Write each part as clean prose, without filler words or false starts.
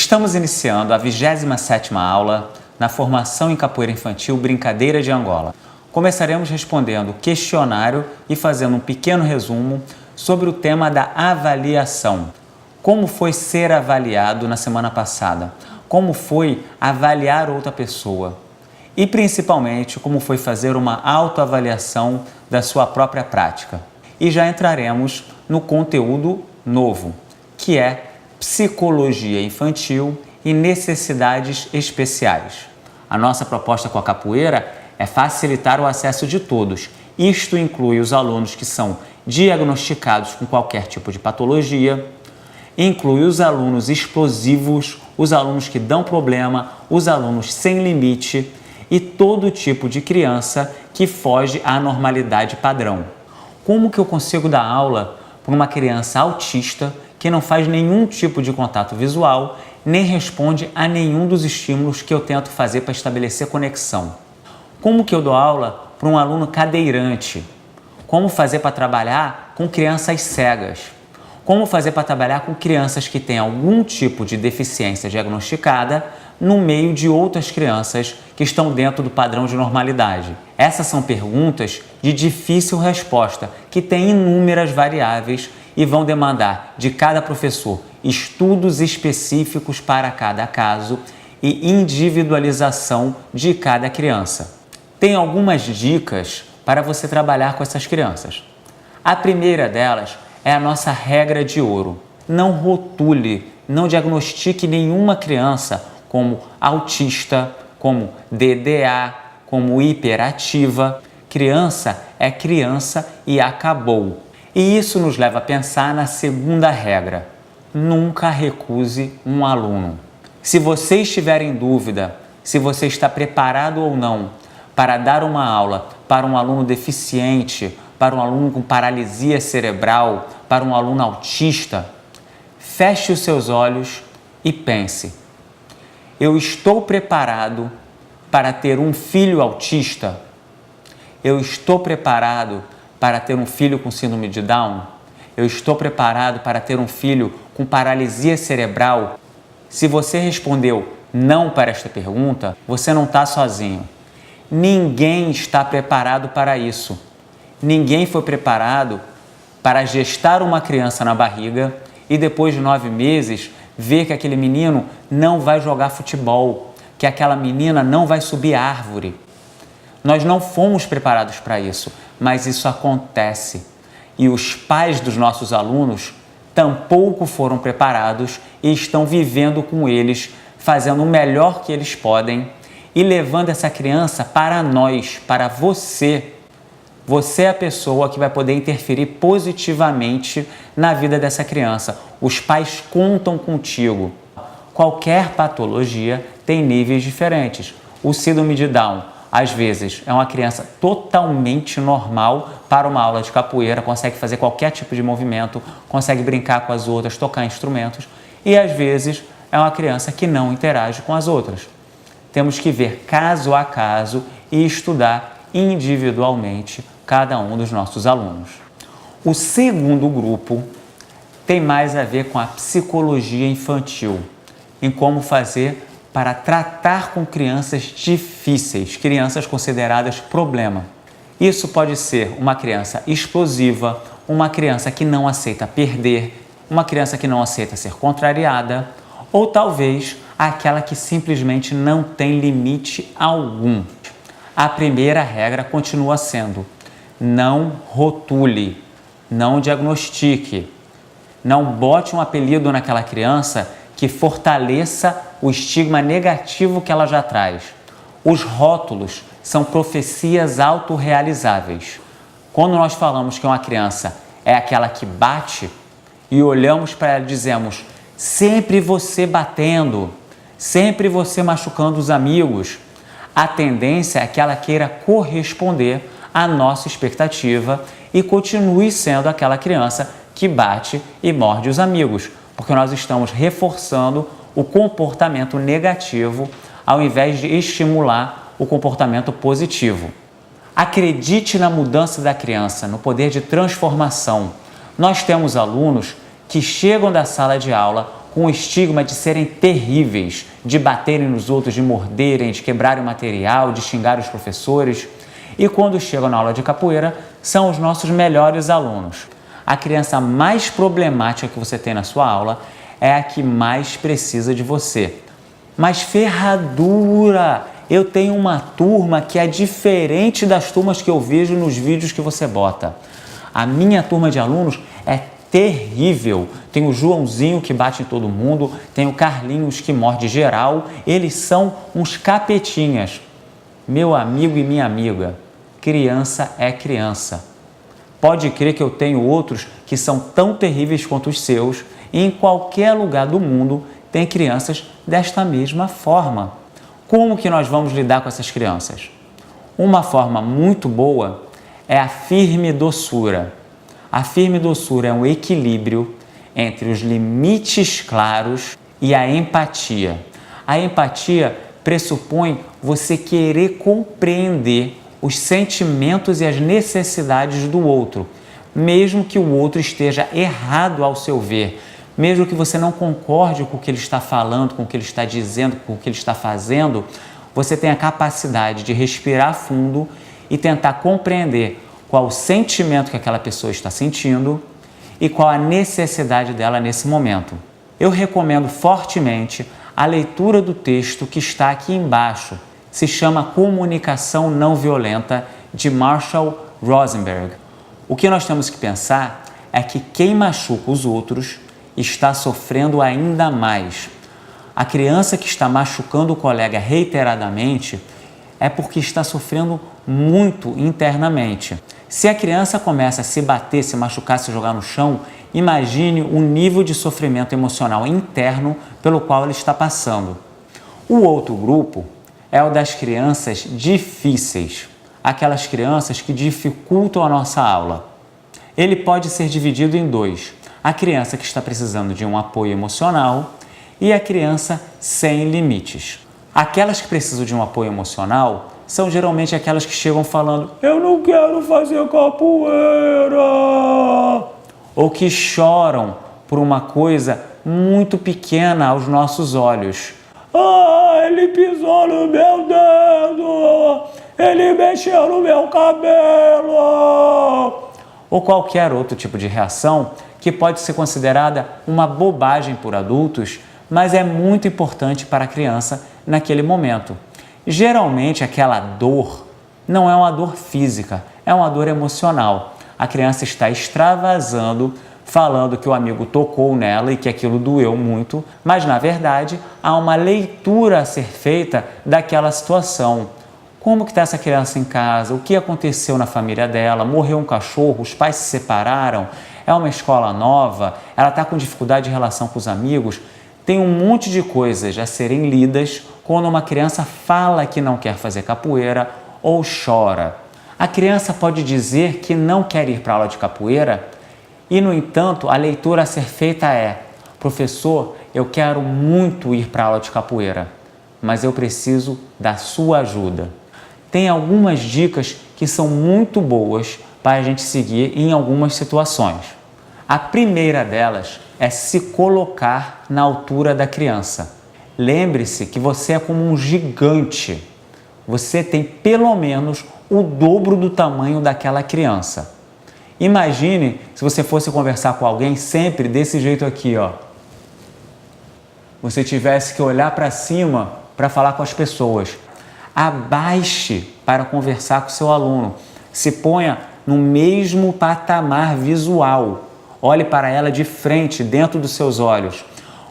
Estamos iniciando a 27ª aula na formação em capoeira infantil Brincadeira de Angola. Começaremos respondendo o questionário e fazendo um pequeno resumo sobre o tema da avaliação. Como foi ser avaliado na semana passada? Como foi avaliar outra pessoa? E principalmente, como foi fazer uma autoavaliação da sua própria prática. E já entraremos no conteúdo novo, que é psicologia infantil e necessidades especiais. A nossa proposta com a capoeira é facilitar o acesso de todos. Isto inclui os alunos que são diagnosticados com qualquer tipo de patologia, inclui os alunos explosivos, os alunos que dão problema, os alunos sem limite e todo tipo de criança que foge à normalidade padrão. Como que eu consigo dar aula para uma criança autista que não faz nenhum tipo de contato visual, nem responde a nenhum dos estímulos que eu tento fazer para estabelecer conexão? Como que eu dou aula para um aluno cadeirante? Como fazer para trabalhar com crianças cegas? Como fazer para trabalhar com crianças que têm algum tipo de deficiência diagnosticada no meio de outras crianças que estão dentro do padrão de normalidade? Essas são perguntas de difícil resposta, que têm inúmeras variáveis e vão demandar de cada professor estudos específicos para cada caso e individualização de cada criança. Tem algumas dicas para você trabalhar com essas crianças. A primeira delas é a nossa regra de ouro. Não rotule, não diagnostique nenhuma criança como autista, como DDA, como hiperativa. Criança é criança e acabou. E isso nos leva a pensar na segunda regra: nunca recuse um aluno. Se você estiver em dúvida se você está preparado ou não para dar uma aula para um aluno deficiente, para um aluno com paralisia cerebral, para um aluno autista, feche os seus olhos e pense: eu estou preparado para ter um filho autista? Eu estou preparado para ter um filho com síndrome de Down? Eu estou preparado para ter um filho com paralisia cerebral? Se você respondeu não para esta pergunta, você não está sozinho. Ninguém está preparado para isso. Ninguém foi preparado para gestar uma criança na barriga e depois de 9 meses ver que aquele menino não vai jogar futebol, que aquela menina não vai subir árvore. Nós não fomos preparados para isso, mas isso acontece. E os pais dos nossos alunos tampouco foram preparados e estão vivendo com eles, fazendo o melhor que eles podem e levando essa criança para nós, para você. Você é a pessoa que vai poder interferir positivamente na vida dessa criança. Os pais contam contigo. Qualquer patologia tem níveis diferentes. O síndrome de Down, às vezes, é uma criança totalmente normal para uma aula de capoeira, consegue fazer qualquer tipo de movimento, consegue brincar com as outras, tocar instrumentos, e às vezes é uma criança que não interage com as outras. Temos que ver caso a caso e estudar individualmente cada um dos nossos alunos. O segundo grupo tem mais a ver com a psicologia infantil, em como fazer para tratar com crianças difíceis, crianças consideradas problema. Isso pode ser uma criança explosiva, uma criança que não aceita perder, uma criança que não aceita ser contrariada, ou talvez aquela que simplesmente não tem limite algum. A primeira regra continua sendo: não rotule, não diagnostique, não bote um apelido naquela criança que fortaleça o estigma negativo que ela já traz. Os rótulos são profecias autorrealizáveis. Quando nós falamos que uma criança é aquela que bate e olhamos para ela e dizemos: sempre você batendo, sempre você machucando os amigos, a tendência é que ela queira corresponder à nossa expectativa e continue sendo aquela criança que bate e morde os amigos, porque nós estamos reforçando o comportamento negativo ao invés de estimular o comportamento positivo. Acredite na mudança da criança, no poder de transformação. Nós temos alunos que chegam da sala de aula com o estigma de serem terríveis, de baterem nos outros, de morderem, de quebrarem o material, de xingar os professores. E quando chegam na aula de capoeira, são os nossos melhores alunos. A criança mais problemática que você tem na sua aula é a que mais precisa de você. Mas Ferradura, eu tenho uma turma que é diferente das turmas que eu vejo nos vídeos que você bota. A minha turma de alunos é terrível. Tem o Joãozinho que bate em todo mundo, tem o Carlinhos que morde geral, eles são uns capetinhas. Meu amigo e minha amiga, criança é criança. Pode crer que eu tenho outros que são tão terríveis quanto os seus, e em qualquer lugar do mundo tem crianças desta mesma forma. Como que nós vamos lidar com essas crianças? Uma forma muito boa é a firme doçura. A firme doçura é um equilíbrio entre os limites claros e a empatia. A empatia pressupõe você querer compreender os sentimentos e as necessidades do outro, mesmo que o outro esteja errado ao seu ver, mesmo que você não concorde com o que ele está falando, com o que ele está dizendo, com o que ele está fazendo, você tem a capacidade de respirar fundo e tentar compreender qual o sentimento que aquela pessoa está sentindo e qual a necessidade dela nesse momento. Eu recomendo fortemente a leitura do texto que está aqui embaixo. Se chama Comunicação Não Violenta, de Marshall Rosenberg. O que nós temos que pensar é que quem machuca os outros está sofrendo ainda mais. A criança que está machucando o colega reiteradamente é porque está sofrendo muito internamente. Se a criança começa a se bater, se machucar, se jogar no chão, imagine o nível de sofrimento emocional interno pelo qual ele está passando. O outro grupo é o das crianças difíceis, aquelas crianças que dificultam a nossa aula. Ele pode ser dividido em dois: a criança que está precisando de um apoio emocional e a criança sem limites. Aquelas que precisam de um apoio emocional são geralmente aquelas que chegam falando "eu não quero fazer capoeira", ou que choram por uma coisa muito pequena aos nossos olhos. "Ah, ele pisou no meu dedo, ele mexeu no meu cabelo", ou qualquer outro tipo de reação que pode ser considerada uma bobagem por adultos, mas é muito importante para a criança naquele momento. Geralmente aquela dor não é uma dor física, é uma dor emocional. A criança está extravasando, falando que o amigo tocou nela e que aquilo doeu muito, mas na verdade há uma leitura a ser feita daquela situação. Como que está essa criança em casa? O que aconteceu na família dela? Morreu um cachorro? Os pais se separaram? É uma escola nova? Ela está com dificuldade de relação com os amigos? Tem um monte de coisas a serem lidas quando uma criança fala que não quer fazer capoeira ou chora. A criança pode dizer que não quer ir para a aula de capoeira e, no entanto, a leitura a ser feita é: professor, eu quero muito ir para a aula de capoeira, mas eu preciso da sua ajuda. Tem algumas dicas que são muito boas para a gente seguir em algumas situações. A primeira delas é se colocar na altura da criança. Lembre-se que você é como um gigante. Você tem pelo menos o dobro do tamanho daquela criança. Imagine se você fosse conversar com alguém sempre desse jeito aqui, ó. Você tivesse que olhar para cima para falar com as pessoas. Abaixe para conversar com seu aluno. Se ponha no mesmo patamar visual. Olhe para ela de frente, dentro dos seus olhos.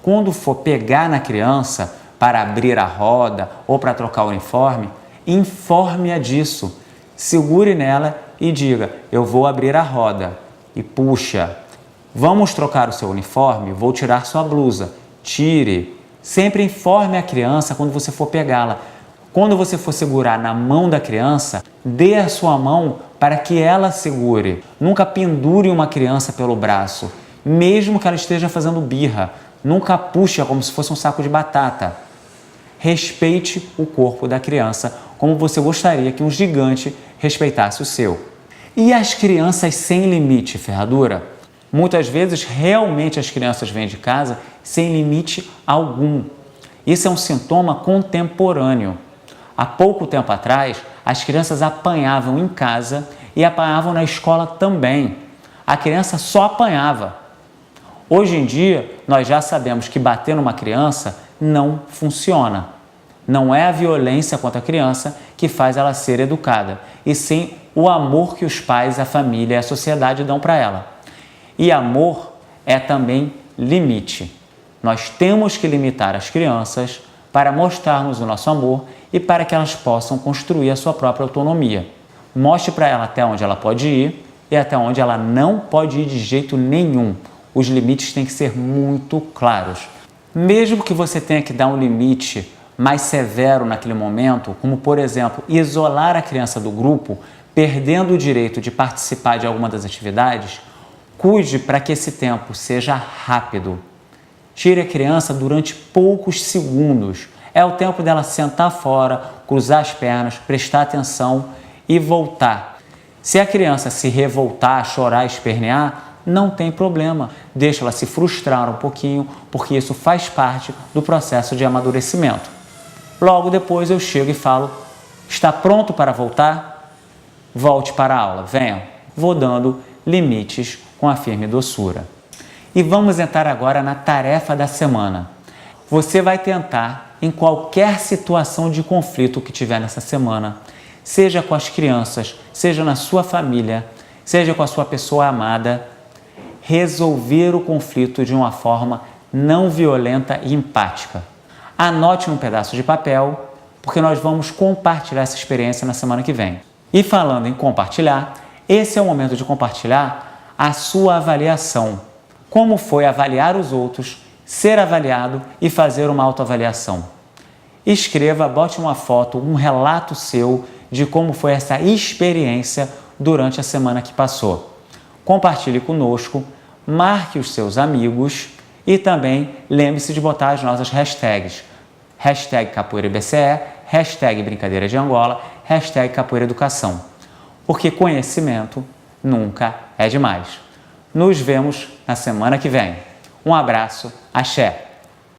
Quando for pegar na criança para abrir a roda ou para trocar o uniforme, informe-a disso. Segure nela e diga: eu vou abrir a roda. E puxa. Vamos trocar o seu uniforme? Vou tirar sua blusa. Tire. Sempre informe a criança quando você for pegá-la. Quando você for segurar na mão da criança, dê a sua mão para que ela segure. Nunca pendure uma criança pelo braço, mesmo que ela esteja fazendo birra. Nunca puxe como se fosse um saco de batata. Respeite o corpo da criança como você gostaria que um gigante respeitasse o seu. E as crianças sem limite, Ferradura? Muitas vezes, realmente as crianças vêm de casa sem limite algum. Isso é um sintoma contemporâneo. Há pouco tempo atrás, as crianças apanhavam em casa e apanhavam na escola também. A criança só apanhava. Hoje em dia, nós já sabemos que bater numa criança não funciona. Não é a violência contra a criança que faz ela ser educada, e sim o amor que os pais, a família e a sociedade dão para ela. E amor é também limite. Nós temos que limitar as crianças para mostrarmos o nosso amor e para que elas possam construir a sua própria autonomia. Mostre para ela até onde ela pode ir e até onde ela não pode ir de jeito nenhum. Os limites têm que ser muito claros. Mesmo que você tenha que dar um limite mais severo naquele momento, como por exemplo, isolar a criança do grupo, perdendo o direito de participar de alguma das atividades, cuide para que esse tempo seja rápido. Tire a criança durante poucos segundos. É o tempo dela sentar fora, cruzar as pernas, prestar atenção e voltar. Se a criança se revoltar, chorar, espernear, não tem problema. Deixa ela se frustrar um pouquinho, porque isso faz parte do processo de amadurecimento. Logo depois eu chego e falo: está pronto para voltar? Volte para a aula, venha. Vou dando limites com a firme doçura. E vamos entrar agora na tarefa da semana. Você vai tentar, em qualquer situação de conflito que tiver nessa semana, seja com as crianças, seja na sua família, seja com a sua pessoa amada, resolver o conflito de uma forma não violenta e empática. Anote num pedaço de papel, porque nós vamos compartilhar essa experiência na semana que vem. E falando em compartilhar, esse é o momento de compartilhar a sua avaliação. Como foi avaliar os outros, ser avaliado e fazer uma autoavaliação. Escreva, bote uma foto, um relato seu de como foi essa experiência durante a semana que passou. Compartilhe conosco, marque os seus amigos e também lembre-se de botar as nossas hashtags. Hashtag Capoeira BCE, hashtag Brincadeira de Angola, hashtag Capoeira Educação. Porque conhecimento nunca é demais. Nos vemos na semana que vem. Um abraço, axé!